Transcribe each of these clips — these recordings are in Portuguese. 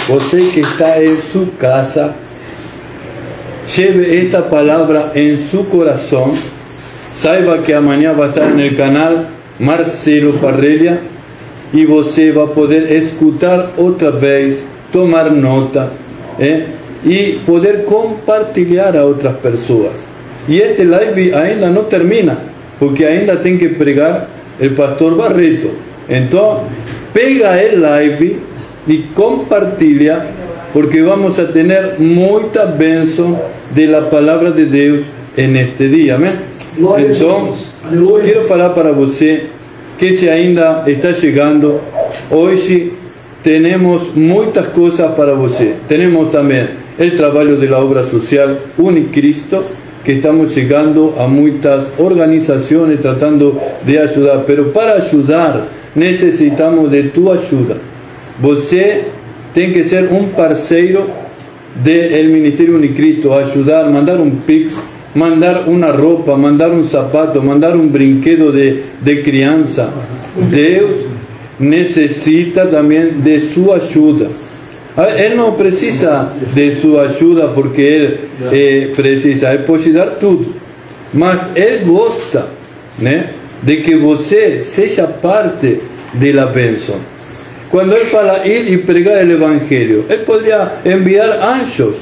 você que está en su casa, lleve esta palabra en su corazón. Saiba que amanhã vai estar no canal Marcelo Parrella e você vai poder escutar outra vez, tomar nota e poder compartilhar a outras pessoas. E este live ainda não termina, porque ainda tem que pregar o pastor Barreto. Então, pega o live e compartilha, porque vamos a ter muita bênção da palavra de Deus neste dia. Amém? Então, quero falar para você que se ainda está chegando, hoje temos muitas coisas para você. Temos também o trabalho da obra social Unicristo, que estamos chegando a muitas organizações tratando de ajudar, pero para ajudar necessitamos de tua ajuda. Você tem que ser um parceiro do Ministério Unicristo, ajudar, mandar um pix, mandar uma roupa, mandar um sapato, mandar um brinquedo de criança. Deus necessita também de sua ajuda. Ele não precisa de sua ajuda porque ele precisa, ele pode dar tudo. Mas ele gosta, né, de que você seja parte da bênção. Quando ele fala ir e pregar o Evangelho, ele poderia enviar anjos.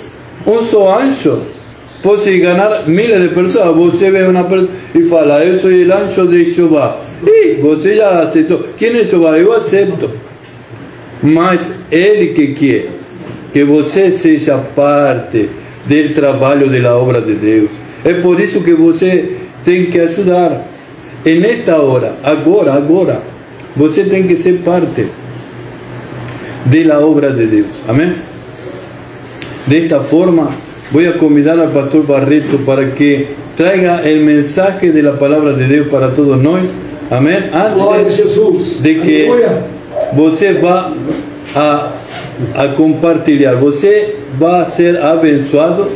Um só anjo pode ganhar milhares de pessoas. Você vê uma pessoa e fala, eu sou o anjo de Jeová. E você já aceitou. Quem é Jeová? Eu aceito. Mas ele que quer que você seja parte do trabalho da obra de Deus. É por isso que você tem que ajudar. E nesta hora, agora, você tem que ser parte da obra de Deus. Amém? Desta forma, vou convidar ao pastor Barreto para que traga o mensagem da palavra de Deus para todos nós. Amém? Antes de que você vá a compartilhar, você vai ser abençoado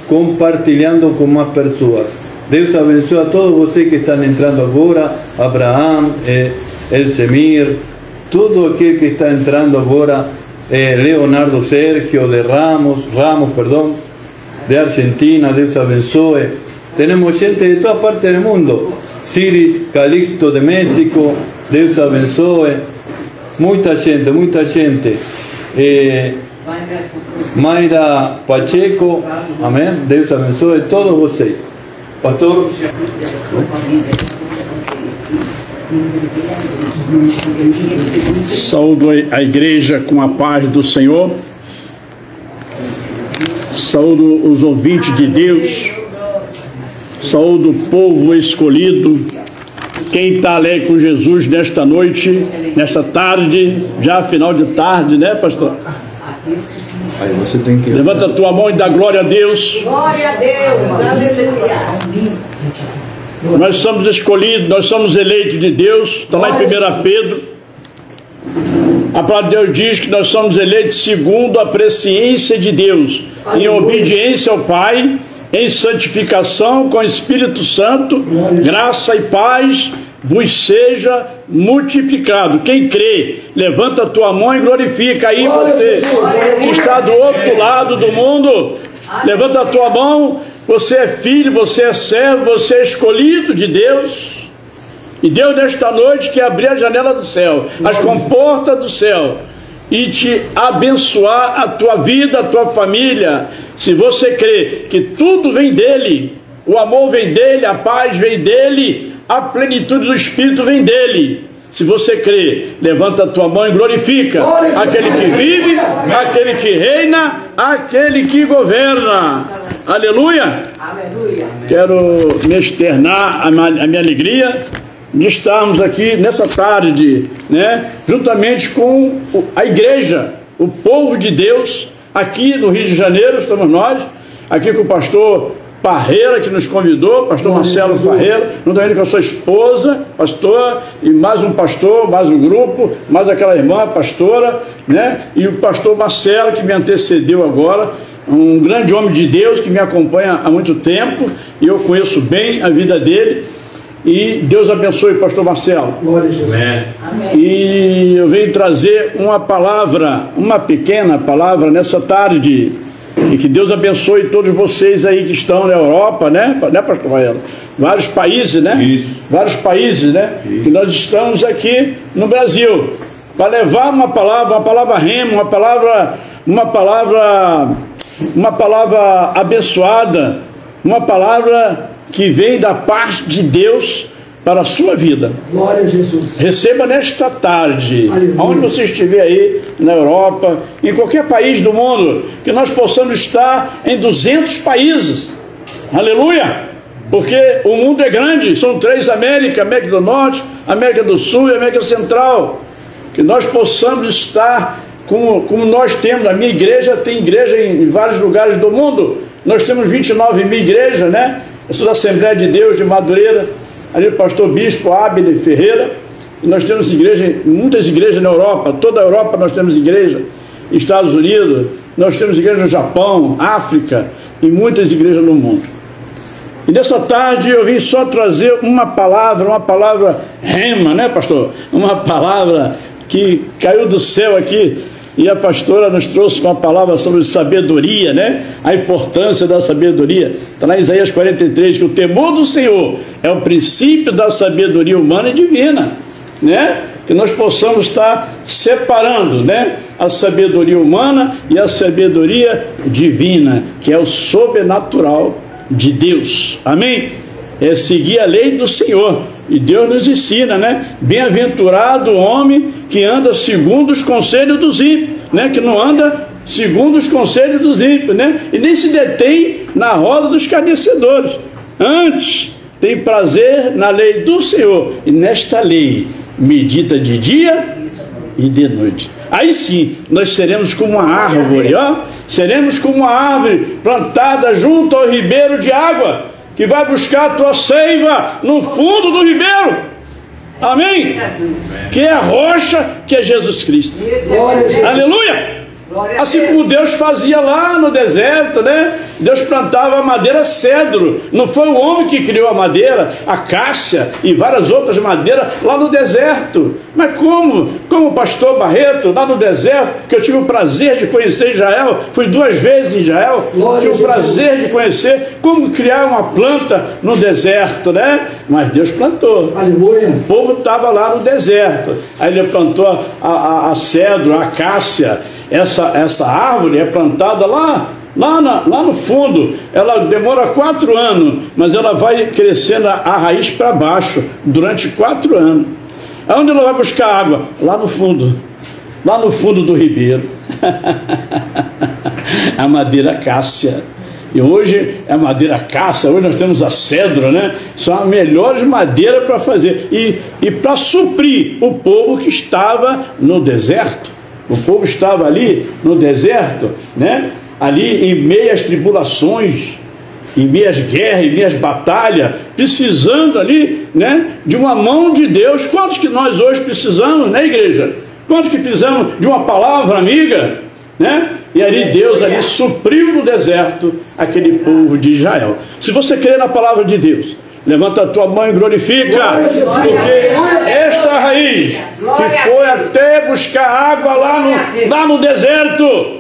compartilhando com mais pessoas. Deus abençoe a todos vocês que estão entrando agora, Abraão, Elsemir, todo aquele que está entrando agora, Leonardo Sergio de Ramos, de Argentina, Deus abençoe. Temos gente de toda parte do mundo. Ciris Calixto de México, Deus abençoe. Muita gente. Mayra Pacheco, amém. Deus abençoe todos vocês. Pastor. Saúdo a igreja com a paz do Senhor. Saúdo os ouvintes de Deus. Saúdo o povo escolhido. Quem está alegre com Jesus nesta noite, nesta tarde, já final de tarde, né, pastor? Aí você tem que... Levanta a tua mão e dá glória a Deus. Glória a Deus, aleluia. Nós somos escolhidos, nós somos eleitos de Deus. Está lá em 1 Pedro. A palavra de Deus diz que nós somos eleitos segundo a presciência de Deus, em obediência ao Pai, em santificação com o Espírito Santo, graça e paz vos seja multiplicado. Quem crê, levanta a tua mão e glorifica. Aí você que está do outro lado do mundo, levanta a tua mão. Você é filho, você é servo, você é escolhido de Deus. E Deus nesta noite quer abrir a janela do céu, as comportas do céu, e te abençoar a tua vida, a tua família. Se você crê que tudo vem dele, o amor vem dele, a paz vem dele, a plenitude do Espírito vem dele. Se você crê, levanta a tua mão e glorifica aquele que vive, aquele que reina, aquele que governa. Aleluia! Aleluia. Quero me externar a minha alegria de estarmos aqui nessa tarde, né, juntamente com a igreja, o povo de Deus, aqui no Rio de Janeiro. Estamos nós, aqui com o pastor Parreira, que nos convidou, pastor Marcelo Parreira, juntamente com a sua esposa, pastor, e mais um pastor, mais um grupo, mais aquela irmã, pastora, né, e o pastor Marcelo, que me antecedeu agora, um grande homem de Deus que me acompanha há muito tempo, e eu conheço bem a vida dele. E Deus abençoe, pastor Marcelo. Glória a Jesus. Amém. E eu venho trazer uma palavra, uma pequena palavra nessa tarde. E que Deus abençoe todos vocês aí que estão na Europa, né pastor Raelo? Vários países, né? Isso. Vários países, né? Isso. Que nós estamos aqui no Brasil para levar uma palavra rema, uma palavra abençoada, uma palavra que vem da parte de Deus para a sua vida. Glória a Jesus. Receba nesta tarde, Aleluia. aonde você estiver aí, na Europa, em qualquer país do mundo, que nós possamos estar em 200 países. Aleluia! Porque o mundo é grande, são 3 Américas, América do Norte, América do Sul e América Central. Que nós possamos estar como nós temos. A minha igreja tem igreja em vários lugares do mundo. Nós temos 29 mil igrejas, né? Eu sou da Assembleia de Deus de Madureira, ali o pastor Bispo Abner Ferreira. E nós temos igreja, muitas igrejas na Europa, toda a Europa nós temos igreja, Estados Unidos, nós temos igreja no Japão, África e muitas igrejas no mundo. E nessa tarde eu vim só trazer uma palavra rema, né pastor? Uma palavra que caiu do céu aqui. E a pastora nos trouxe uma palavra sobre sabedoria, né? A importância da sabedoria. Está lá em Isaías 43, que o temor do Senhor é o princípio da sabedoria humana e divina, né? Que nós possamos estar separando, né? A sabedoria humana e a sabedoria divina, que é o sobrenatural de Deus. Amém? É seguir a lei do Senhor. E Deus nos ensina, né? Bem-aventurado o homem que anda segundo os conselhos dos ímpios, né? Que não anda segundo os conselhos dos ímpios, né? E nem se detém na roda dos escarnecedores. Antes, tem prazer na lei do Senhor. E nesta lei, medita de dia e de noite. Aí sim, nós seremos como uma árvore, ó. Seremos como uma árvore plantada junto ao ribeiro de água, que vai buscar a tua seiva no fundo do ribeiro. Amém? Que é a rocha, que é Jesus Cristo. Glória a Jesus. Aleluia! Assim como Deus fazia lá no deserto, né? Deus plantava a madeira cedro. Não foi o homem que criou a madeira, a cássia e várias outras madeiras lá no deserto. Mas como o pastor Barreto, lá no deserto, que eu tive o prazer de conhecer Israel, fui 2 vezes em Israel, tive o prazer de conhecer como criar uma planta no deserto, né? Mas Deus plantou. Aleluia. O povo estava lá no deserto. Aí ele plantou a cedro, a cássia. Essa árvore é plantada lá no fundo. Ela demora 4 anos, mas ela vai crescendo a raiz para baixo durante 4 anos. Aonde ela vai buscar água? Lá no fundo do ribeiro. A madeira cássia. E hoje é madeira cássia, hoje nós temos a cedro, né? São as melhores madeiras para fazer. E para suprir o povo que estava no deserto. O povo estava ali no deserto, né? Ali em meias tribulações, em meias guerras, em meias batalhas, precisando ali, né? De uma mão de Deus. Quantos que nós hoje precisamos, né, igreja? Quantos que precisamos de uma palavra amiga, né? E ali Deus ali supriu no deserto aquele povo de Israel. Se você crê na palavra de Deus, levanta a tua mão e glorifica, porque esta raiz que foi até buscar água lá no deserto,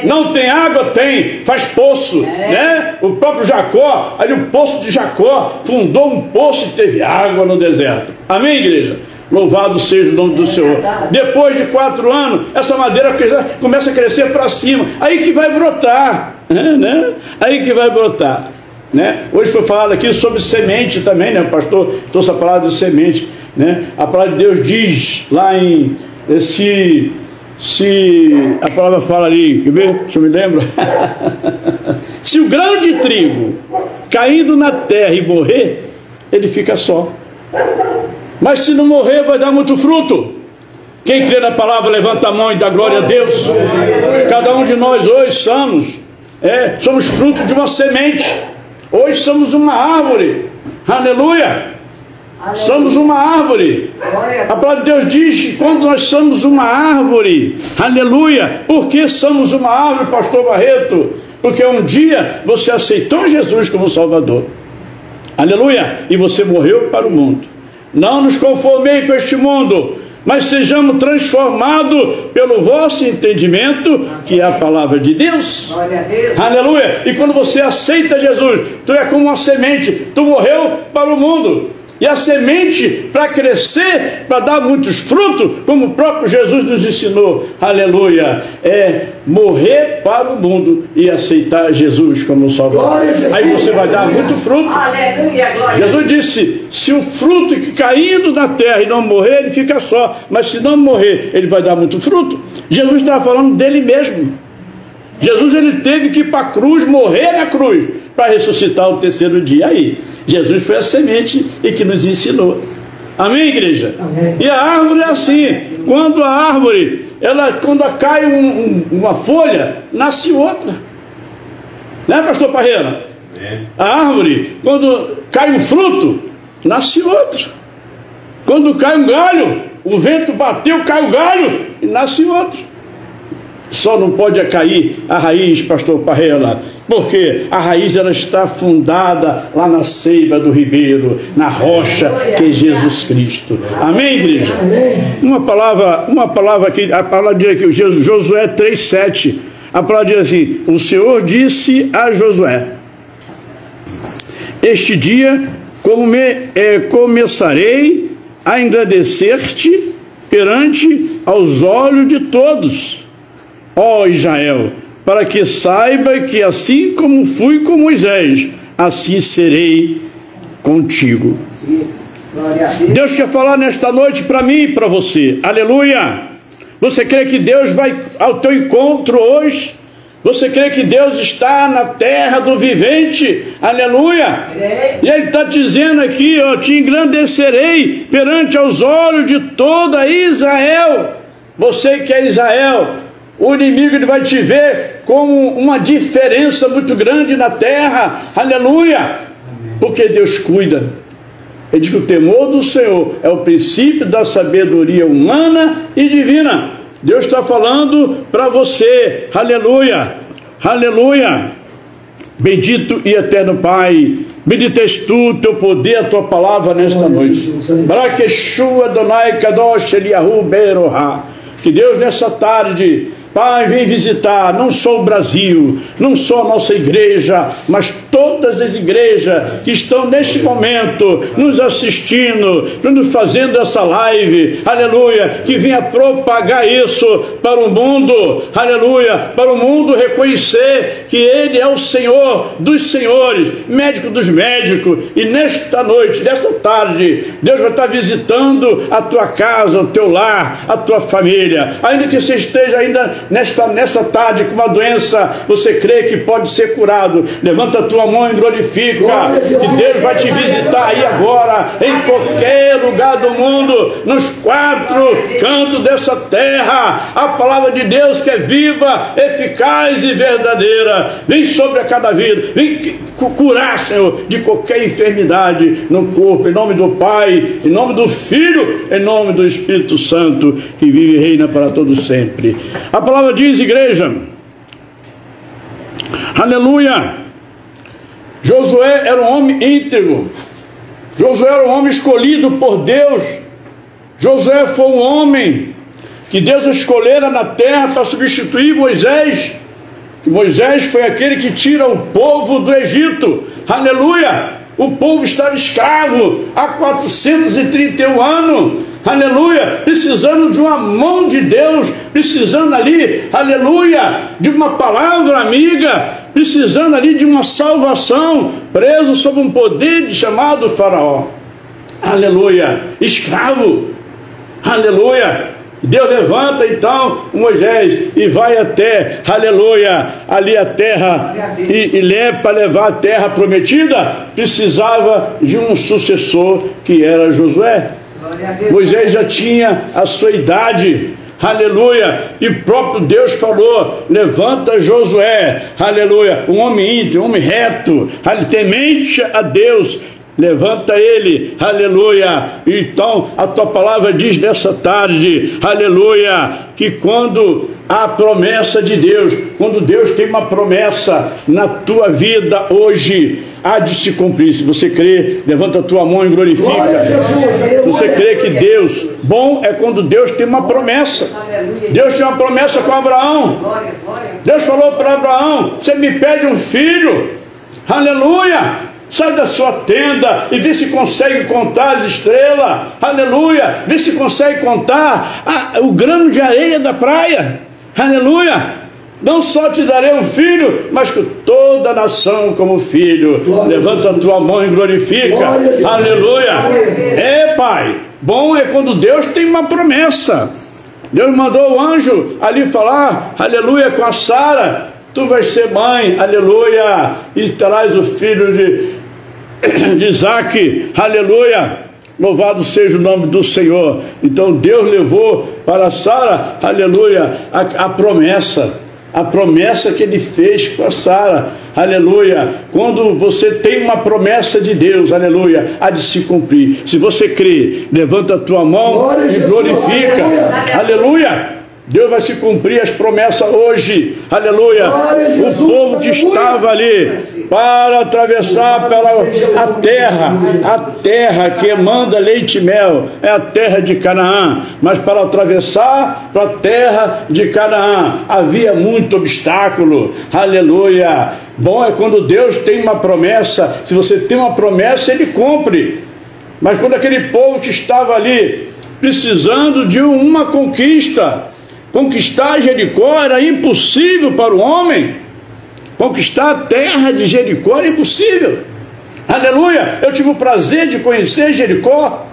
não tem água? Tem, faz poço, né? O próprio Jacó, ali o poço de Jacó, fundou um poço e teve água no deserto. Amém, igreja? Louvado seja o nome do Senhor. Depois de 4 anos, essa madeira começa a crescer para cima, aí que vai brotar, né? Aí que vai brotar. Né? Hoje foi falado aqui sobre semente também, né? O pastor trouxe a palavra de semente, né? A palavra de Deus diz lá em se a palavra fala ali, quer ver? Deixa eu me lembro. Se o grão de trigo caindo na terra e morrer, ele fica só. Mas se não morrer, vai dar muito fruto. Quem crê na palavra, levanta a mão e dá glória a Deus. Cada um de nós hoje somos fruto de uma semente. Hoje somos uma árvore. Aleluia. Somos uma árvore. A palavra de Deus diz que quando nós somos uma árvore, aleluia. Por que somos uma árvore, pastor Barreto? Porque um dia você aceitou Jesus como Salvador. Aleluia! E você morreu para o mundo. Não nos conformei com este mundo, mas sejamos transformados pelo vosso entendimento, que é a palavra de Deus. Glória a Deus. Aleluia! E quando você aceita Jesus, tu é como uma semente, tu morreu para o mundo. E a semente, para crescer, para dar muitos frutos, como o próprio Jesus nos ensinou, aleluia, é morrer para o mundo e aceitar Jesus como Salvador. Aí você vai dar muito fruto. Aleluia, glória. Jesus disse, se o fruto que caindo na terra e não morrer, ele fica só. Mas se não morrer, ele vai dar muito fruto. Jesus estava falando dele mesmo. Jesus, ele teve que ir para a cruz, morrer na cruz, para ressuscitar o terceiro dia. Aí, Jesus foi a semente e que nos ensinou. Amém, igreja? Amém. E a árvore é assim. Quando a árvore, quando cai uma folha, nasce outra. Né, pastor Parreira? É. A árvore, quando cai um fruto, nasce outra. Quando cai um galho, o vento bateu, cai o galho e nasce outro. Só não pode cair a raiz, pastor Parreira, porque a raiz ela está fundada lá na seiva do ribeiro, na rocha que é Jesus Cristo. Amém, igreja? Amém. Uma palavra aqui, a palavra diz aqui, Josué 3,7. A palavra diz assim: o Senhor disse a Josué: este dia começarei a engrandecer-te perante aos olhos de todos, ó Israel, para que saiba que assim como fui com Moisés, assim serei contigo. Deus quer falar nesta noite para mim e para você. Aleluia! Você crê que Deus vai ao teu encontro hoje? Você crê que Deus está na terra do vivente? Aleluia! E Ele está dizendo aqui, ó, te engrandecerei perante aos olhos de toda Israel. Você que é Israel, o inimigo ele vai te ver como uma diferença muito grande na terra. Aleluia! Porque Deus cuida. Ele diz que o temor do Senhor é o princípio da sabedoria humana e divina. Deus está falando para você. Aleluia! Aleluia! Bendito e eterno Pai, bendito és tu, teu poder, a tua palavra nesta noite. Que Deus nessa tarde, Pai, vem visitar não só o Brasil, não só a nossa igreja, mas todas as igrejas que estão neste momento nos assistindo, nos fazendo essa live, aleluia, que venha propagar isso para o mundo, aleluia, para o mundo reconhecer que Ele é o Senhor dos senhores, médico dos médicos, e nesta noite, nessa tarde, Deus vai estar visitando a tua casa, o teu lar, a tua família, ainda que você esteja ainda nessa tarde com uma doença, você crê que pode ser curado, levanta a tua mão e glorifica, que Deus vai te visitar aí agora, em qualquer lugar do mundo, nos quatro cantos dessa terra. A palavra de Deus que é viva, eficaz e verdadeira, vem sobre a cada vida, vem curar, Senhor, de qualquer enfermidade no corpo, em nome do Pai, em nome do Filho, em nome do Espírito Santo, que vive e reina para todos sempre. A palavra diz, igreja, aleluia, Josué era um homem íntegro, Josué era um homem escolhido por Deus, Josué foi um homem que Deus escolhera na terra para substituir Moisés. Moisés foi aquele que tira o povo do Egito, aleluia, o povo estava escravo há 431 anos, aleluia, precisando de uma mão de Deus, precisando ali, aleluia, de uma palavra amiga, precisando ali de uma salvação, preso sob um poder chamado Faraó, aleluia, escravo, aleluia. Deus levanta então Moisés e vai até, aleluia, ali a terra, e leva para levar a terra prometida, precisava de um sucessor que era Josué. Moisés já tinha a sua idade, aleluia, e próprio Deus falou, levanta Josué, aleluia, um homem íntegro, um homem reto, temente a Deus, levanta ele, aleluia. Então a tua palavra diz nessa tarde, aleluia, que quando a promessa de Deus, quando Deus tem uma promessa na tua vida hoje, há de se cumprir. Se você crê, levanta a tua mão e glorifica. Você crê que Deus, bom é quando Deus tem uma promessa. Deus tem uma promessa com Abraão. Deus falou para Abraão: você me pede um filho, aleluia, sai da sua tenda e vê se consegue contar as estrelas, aleluia, vê se consegue contar o grano de areia da praia, aleluia. Não só te darei um filho, mas com toda a nação como filho. Levanta a tua mão e glorifica, aleluia. É, Pai, bom é quando Deus tem uma promessa. Deus mandou o anjo ali falar, aleluia, com a Sara: tu vais ser mãe, aleluia, e terás o filho de Isaac, aleluia. Louvado seja o nome do Senhor. Então Deus levou para Sara, aleluia, a promessa que ele fez com a Sara, aleluia. Quando você tem uma promessa de Deus, aleluia, há de se cumprir. Se você crê, levanta a tua mão e glorifica, aleluia. Deus vai se cumprir as promessas hoje, aleluia. O povo que estava ali para atravessar pela a terra que emana leite e mel, é a terra de Canaã. Mas para atravessar para a terra de Canaã havia muito obstáculo, aleluia. Bom é quando Deus tem uma promessa. Se você tem uma promessa, ele cumpre. Mas quando aquele povo que estava ali precisando de uma conquistar Jericó era impossível para o homem. Conquistar a terra de Jericó era impossível, aleluia. Eu tive o prazer de conhecer Jericó.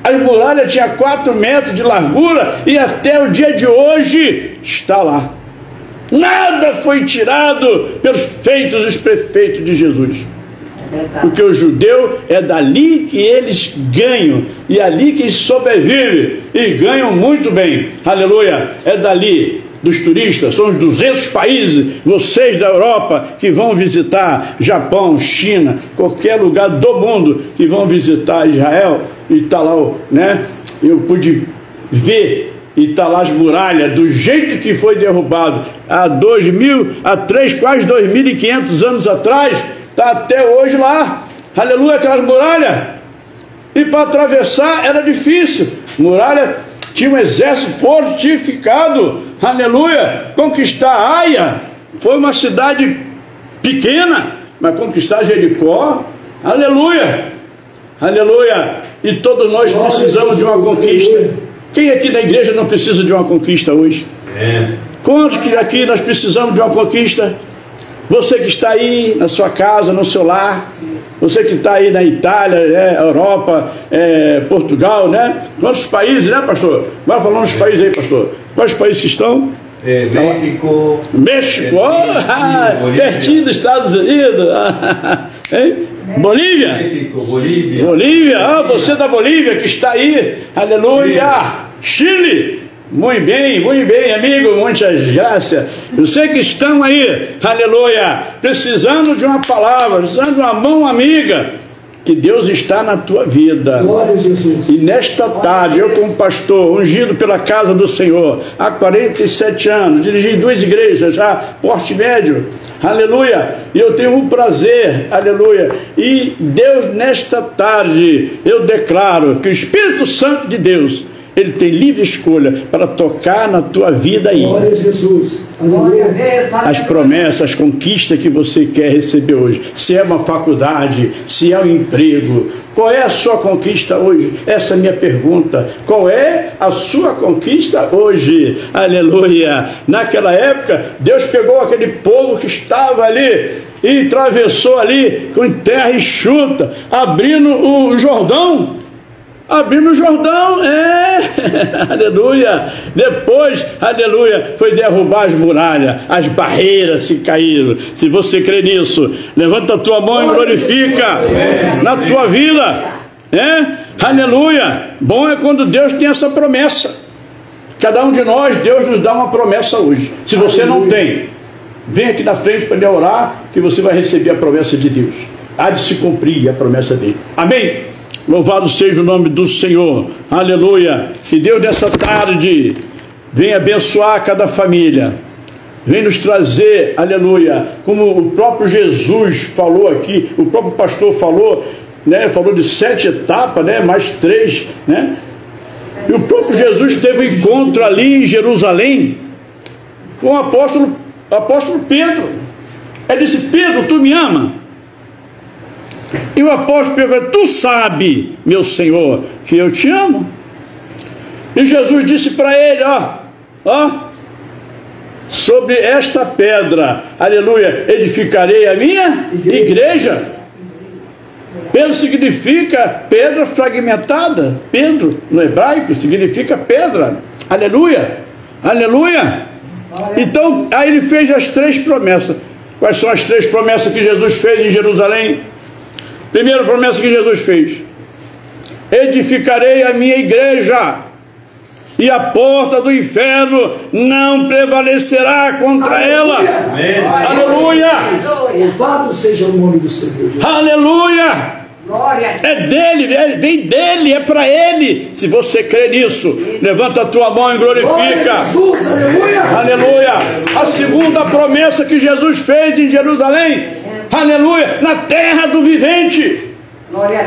As muralhas tinham 4 metros de largura e até o dia de hoje está lá. Nada foi tirado pelos feitos dos prefeitos de Jesus. Porque o judeu é dali que eles ganham, e ali que eles sobrevivem, e ganham muito bem, aleluia. É dali, dos turistas, são os 200 países, vocês da Europa que vão visitar Japão, China, qualquer lugar do mundo que vão visitar Israel, e está lá, né? Eu pude ver, e está lá as muralhas, do jeito que foi derrubado, há 3, quase 2.500 anos atrás, está até hoje lá, aleluia, aquelas muralhas. E para atravessar era difícil. Muralha tinha um exército fortificado, aleluia. Conquistar a Haia foi uma cidade pequena, mas conquistar Jericó, aleluia, aleluia. E todos nós precisamos de uma conquista. Quem aqui da igreja não precisa de uma conquista hoje? Quantos que aqui nós precisamos de uma conquista? Você que está aí na sua casa, no seu lar, você que está aí na Itália, Europa, Portugal, né? Quantos países, né, pastor? Vai falando os países aí, pastor. Quais países que estão? México, pertinho dos Estados Unidos. Bolívia? Bolívia, você da Bolívia que está aí, aleluia. Chile. Muito bem, amigo, muitas graças. Eu sei que estão aí, aleluia, precisando de uma palavra, precisando de uma mão amiga. Que Deus está na tua vida. Glória a Jesus. E nesta tarde, eu como pastor, ungido pela casa do Senhor, há 47 anos, dirigi 2 igrejas, já, porte médio, aleluia, e eu tenho um prazer, aleluia, e Deus nesta tarde, eu declaro que o Espírito Santo de Deus, ele tem livre escolha para tocar na tua vida aí. Glória a Jesus. As promessas, as conquistas que você quer receber hoje. Se é uma faculdade, se é um emprego. Qual é a sua conquista hoje? Essa é a minha pergunta. Qual é a sua conquista hoje? Aleluia. Naquela época, Deus pegou aquele povo que estava ali e atravessou ali com terra enxuta, abrindo o Jordão. Abrindo o Jordão, aleluia. Depois, aleluia, foi derrubar as muralhas, as barreiras se caíram. Se você crê nisso, levanta a tua mão e glorifica na tua vida, aleluia. Bom é quando Deus tem essa promessa. Cada um de nós, Deus nos dá uma promessa hoje. Se você não tem, vem aqui na frente para ele orar, que você vai receber a promessa de Deus. Há de se cumprir a promessa dele. Amém? Louvado seja o nome do Senhor, aleluia. Que Deus nessa tarde venha abençoar cada família, vem nos trazer, aleluia, como o próprio Jesus falou aqui, o próprio pastor falou, né, falou de 7 etapas, né, mais 3, né, e o próprio Jesus teve um encontro ali em Jerusalém com o apóstolo Pedro. Ele disse: Pedro, tu me ama? E o apóstolo Pedro falou: tu sabe, meu Senhor, que eu te amo. E Jesus disse para ele: ó, sobre esta pedra, aleluia, edificarei a minha igreja. Pedro significa pedra fragmentada. Pedro, no hebraico, significa pedra. Aleluia, aleluia. Então, aí ele fez as 3 promessas. Quais são as 3 promessas que Jesus fez em Jerusalém? Primeira promessa que Jesus fez: edificarei a minha igreja, e a porta do inferno não prevalecerá contra ela. Amém. Aleluia! Louvado seja o nome do Senhor Jesus. Aleluia! É dele, vem dele, é para ele. Se você crê nisso, levanta a tua mão e glorifica. Jesus, aleluia! Aleluia! A segunda promessa que Jesus fez em Jerusalém, aleluia, na terra do vivente.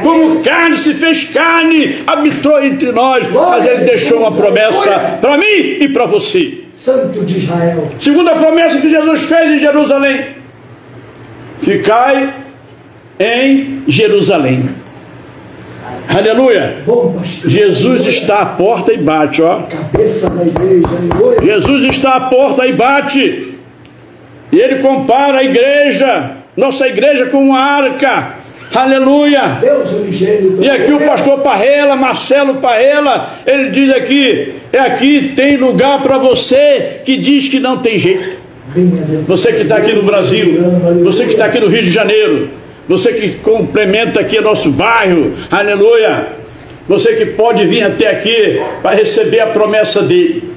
Como carne se fez carne, habitou entre nós, mas ele deixou uma promessa para mim e para você. Santo de Israel. Segunda promessa que Jesus fez em Jerusalém: ficai em Jerusalém. Aleluia. Jesus está à porta e bate, ó. Cabeça da igreja, aleluia. Jesus está à porta e bate. E ele compara a igreja, nossa igreja, com uma arca. Aleluia. Deus unigênito. E aqui o pastor Parrela, Marcelo Parrela, ele diz aqui: aqui tem lugar para você que diz que não tem jeito. Você que está aqui no Brasil, você que está aqui no Rio de Janeiro, você que complementa aqui nosso bairro, aleluia, você que pode vir até aqui para receber a promessa dele.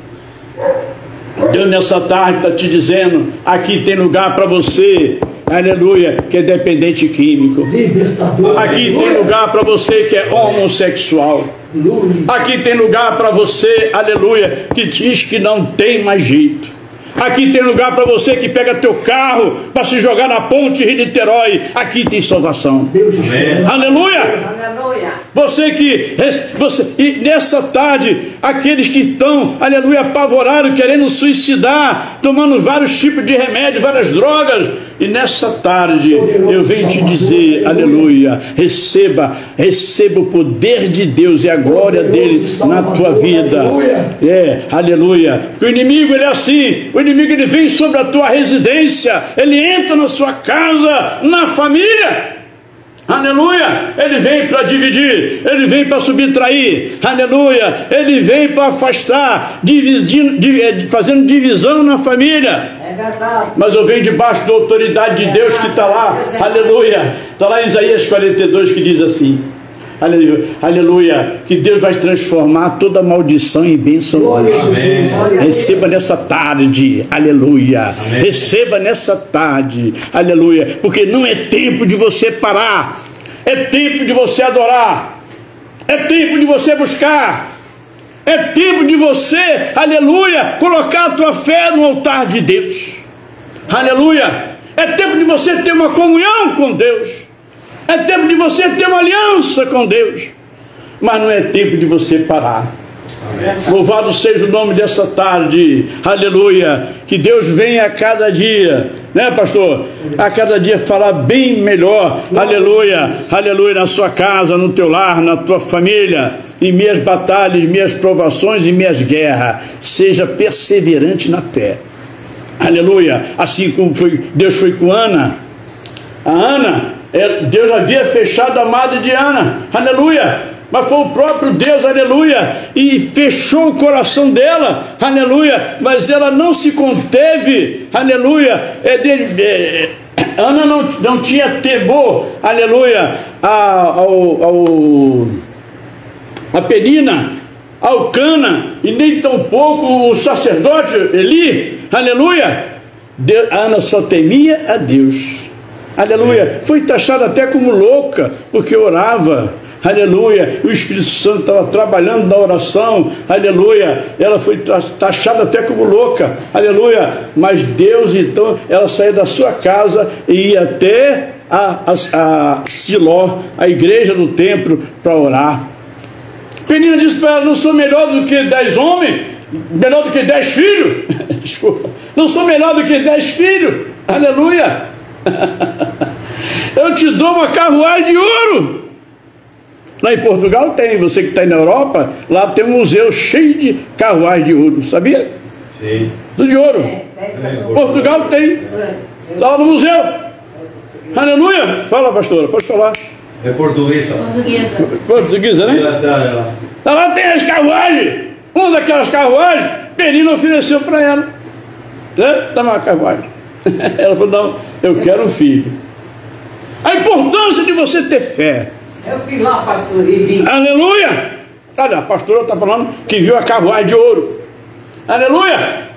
Deus nessa tarde está te dizendo: aqui tem lugar para você, aleluia, que é dependente químico. Aqui tem lugar para você que é homossexual. Aqui tem lugar para você, aleluia, que diz que não tem mais jeito. Aqui tem lugar para você que pega teu carro para se jogar na ponte Rio-Niterói. Aqui tem salvação. Amém. Aleluia. Aleluia. E nessa tarde, aqueles que estão, aleluia, apavorados, querendo suicidar, tomando vários tipos de remédio, várias drogas, e nessa tarde eu venho te dizer, aleluia, receba o poder de Deus e a glória dele na tua vida. Aleluia. O inimigo, ele é assim. O inimigo, ele vem sobre a tua residência, ele entra na sua casa, na família. Aleluia, ele vem para dividir, ele vem para subtrair, aleluia, ele vem para afastar, fazendo divisão na família. É verdade. Mas eu venho debaixo da autoridade de Deus que está lá, aleluia, está lá em Isaías 42 que diz assim: aleluia, aleluia, que Deus vai transformar toda maldição em bênção hoje. Receba nessa tarde, aleluia. Amém. Receba nessa tarde, aleluia, porque não é tempo de você parar, é tempo de você adorar, é tempo de você buscar, é tempo de você, aleluia, colocar a tua fé no altar de Deus, aleluia. É tempo de você ter uma comunhão com Deus. É tempo de você ter uma aliança com Deus. Mas não é tempo de você parar. Amém. Louvado seja o nome dessa tarde. Aleluia. Que Deus venha a cada dia, né, pastor? A cada dia falar bem melhor. Aleluia. Aleluia. Na sua casa, no teu lar, na tua família. Em minhas batalhas, minhas provações e minhas guerras. Seja perseverante na fé. Aleluia. Assim como Deus foi com Ana. A Ana, Deus havia fechado a madre de Ana, aleluia, mas foi o próprio Deus, aleluia, e fechou o coração dela, aleluia, mas ela não se conteve, aleluia. Ana não tinha temor, aleluia, a Penina, ao Cana, e nem tampouco o sacerdote Eli, aleluia. Ana só temia a Deus. Aleluia, foi taxada até como louca, porque orava, aleluia, o Espírito Santo estava trabalhando na oração, aleluia, ela foi taxada até como louca, aleluia, mas Deus, então, ela saía da sua casa e ia até a Siló, a igreja do templo, para orar. Penina disse para ela: não sou melhor do que 10 homens, melhor do que 10 filhos, desculpa, não sou melhor do que 10 filhos, aleluia, eu te dou uma carruagem de ouro. Lá em Portugal tem, você que está aí na Europa, lá tem um museu cheio de carruagem de ouro, sabia? Sim. Tudo de ouro. Portugal tem, lá no museu, aleluia. Fala, pastora, pode falar. É portuguesa. Portuguesa, né? Lá tem as carruagens. Uma daquelas carruagens, Penina ofereceu para ela. Dá uma carruagem. Ela falou: não, eu quero um filho. A importância de você ter fé. Eu fui lá, pastor, e vi. Aleluia! Olha, a pastora está falando que viu a carruagem de ouro. Aleluia!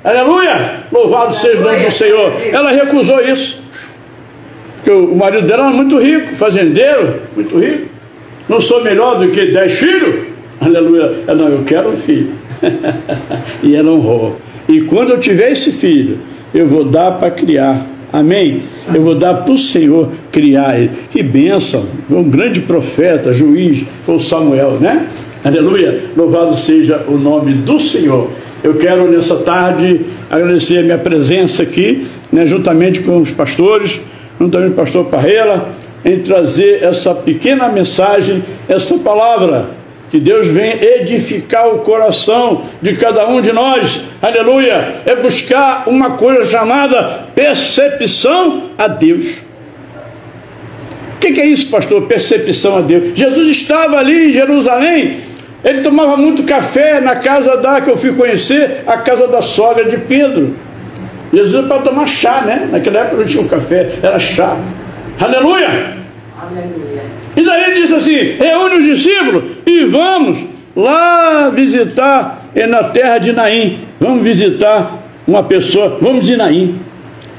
Aleluia! Louvado seja o nome do Senhor. Ela recusou isso. Porque o marido dela era muito rico, fazendeiro, muito rico. Não sou melhor do que 10 filhos? Aleluia. Ela: não, eu quero um filho. E ela honrou. E quando eu tiver esse filho, eu vou dar para criar. Amém? Eu vou dar para o Senhor criar ele. Que bênção! Um grande profeta, juiz, foi o Samuel, né? Aleluia! Louvado seja o nome do Senhor. Eu quero nessa tarde agradecer a minha presença aqui, né, juntamente com os pastores, juntamente com o pastor Parreira, em trazer essa pequena mensagem, essa palavra. Que Deus vem edificar o coração de cada um de nós, aleluia, é buscar uma coisa chamada percepção a Deus. O que é isso, pastor? Percepção a Deus. Jesus estava ali em Jerusalém, ele tomava muito café na casa que eu fui conhecer, a casa da sogra de Pedro. Jesus era para tomar chá, né? Naquela época não tinha um café, era chá. Aleluia! Aleluia. E daí ele disse assim: reúne os discípulos e vamos lá visitar na terra de Naim. Vamos visitar uma pessoa, vamos de Naim.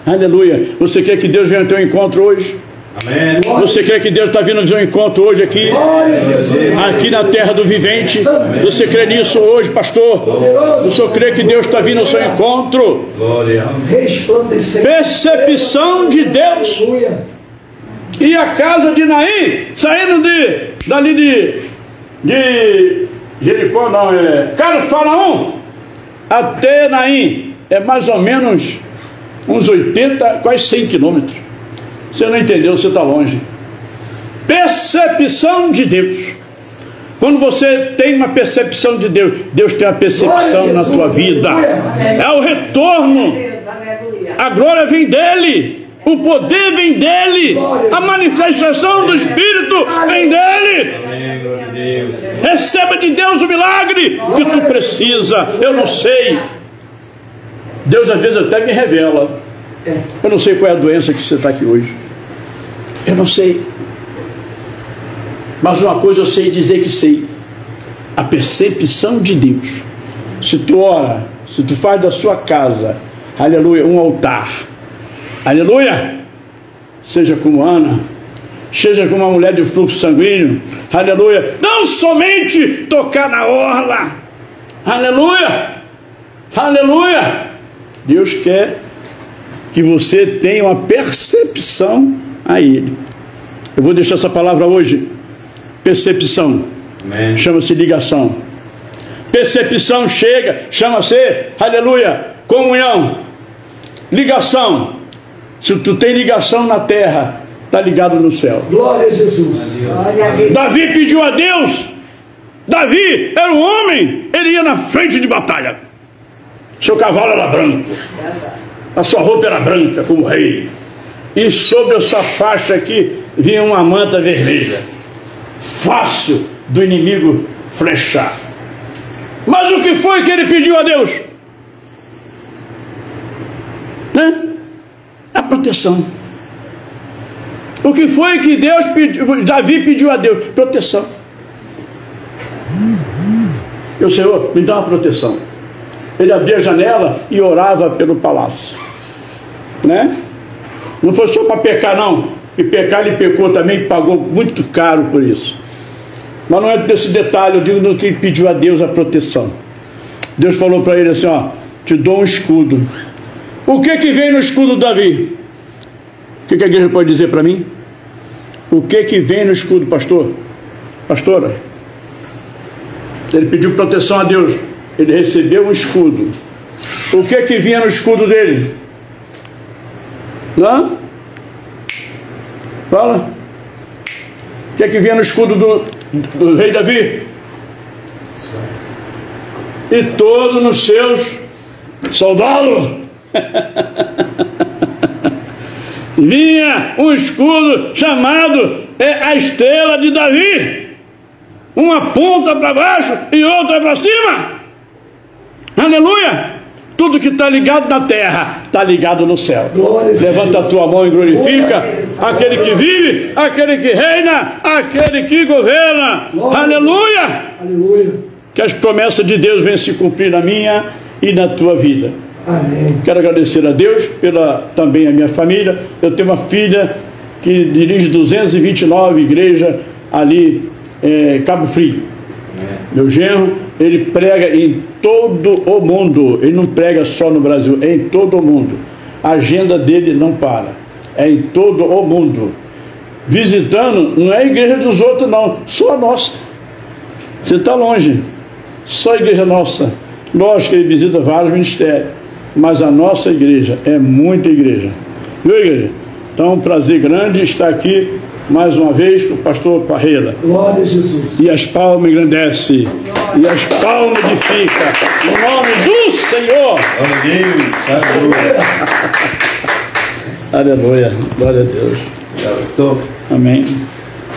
Aleluia. Você quer que Deus venha ao teu encontro hoje? Amém. Você quer que Deus está vindo ao seu encontro hoje aqui? Aqui na terra do vivente. Você crê nisso hoje, pastor? Você crê que Deus está vindo ao seu encontro? Glória. Percepção de Deus. E a casa de Naim, saindo dali de Jericó, não, Cara Faraó, até Naim, é mais ou menos uns 80, quase 100 quilômetros. Você não entendeu, você está longe. Percepção de Deus. Quando você tem uma percepção de Deus, Deus tem uma percepção na tua vida. É o retorno. A glória vem dele. O poder vem dele. A manifestação do Espírito vem dele. Receba de Deus o milagre que tu precisa. Eu não sei. Deus às vezes até me revela. Eu não sei qual é a doença que você está aqui hoje. Eu não sei. Mas uma coisa eu sei dizer que sei. A percepção de Deus. Se tu ora, se tu faz da sua casa, aleluia, um altar, aleluia, seja como Ana, seja como uma mulher de fluxo sanguíneo, aleluia, não somente tocar na orla, aleluia, aleluia, Deus quer que você tenha uma percepção a Ele. Eu vou deixar essa palavra hoje. Percepção, chama-se ligação. Percepção chama-se, aleluia, comunhão. Ligação. Se tu tem ligação na terra, está ligado no céu. Glória a Jesus. Davi pediu a Deus. Davi era um homem, ele ia na frente de batalha. Seu cavalo era branco, a sua roupa era branca como rei, e sobre a sua faixa aqui vinha uma manta vermelha. Fácil do inimigo flechar. Mas o que foi que ele pediu a Deus? A proteção. O que foi que Davi pediu a Deus? Proteção. E o Senhor me dá uma proteção. Ele abria a janela e orava pelo palácio, né? Não foi só para pecar não, e pecar ele pecou também, pagou muito caro por isso. Mas não é desse detalhe, eu digo no que pediu a Deus a proteção. Deus falou para ele assim, ó, te dou um escudo. O que vem no escudo de Davi? O que a igreja pode dizer para mim? O que vem no escudo, pastor? Pastora? Ele pediu proteção a Deus. Ele recebeu um escudo. O que vinha no escudo dele? Hã? Fala. O que vinha no escudo do rei Davi? E todos nos seus soldados. Vinha um escudo chamado a estrela de Davi. Uma ponta para baixo e outra para cima. Aleluia! Tudo que está ligado na terra está ligado no céu. Levanta a tua mão e glorifica aquele que vive, aquele que reina, aquele que governa. Aleluia! Aleluia! Que as promessas de Deus venham se cumprir na minha e na tua vida. Amém. Quero agradecer a Deus também a minha família. Eu tenho uma filha que dirige 229 igrejas ali Cabo Frio. Meu genro, ele prega em todo o mundo. Ele não prega só no Brasil, é em todo o mundo. A agenda dele não para, é em todo o mundo. Visitando, não é a igreja dos outros não, só a nossa. Você está longe, só a igreja nossa. Lógico que ele visita vários ministérios, mas a nossa igreja é muita igreja. Viu, igreja? Então é um prazer grande estar aqui mais uma vez com o pastor Parreira. Glória a Jesus. E as palmas engrandece, e as palmas edifica, no nome do Senhor. Aleluia. Glória a Deus. Pastor. Amém.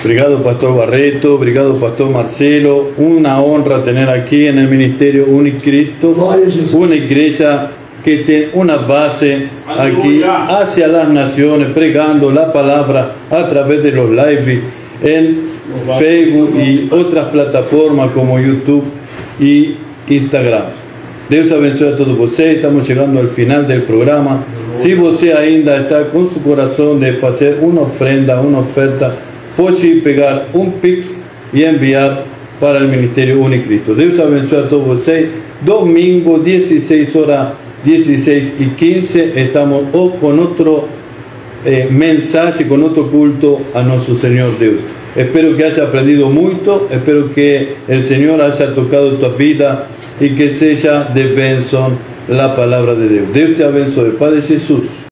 Obrigado, pastor Barreto. Obrigado, pastor Marcelo. Una honra tener aquí en el ministerio Unicristo Glória a Jesus. una iglesia que tiene una base aquí hacia las naciones, pregando la palabra a través de los live en Facebook y otras plataformas como YouTube y Instagram. Deus abençoe a todos vocês. Estamos chegando ao final do programa. Se você ainda está com seu coração de fazer uma ofrenda, uma oferta, pode pegar um Pix e enviar para o Ministério Unicristo. Deus abençoe a todos vocês. Domingo, 16 horas, 16:15, estamos con otro mensaje, con otro culto a nuestro Señor Dios. Espero que haya aprendido mucho, espero que el Señor haya tocado tu vida y que sea de bendición la palabra de Dios. Dios te abençoe. Padre Jesús.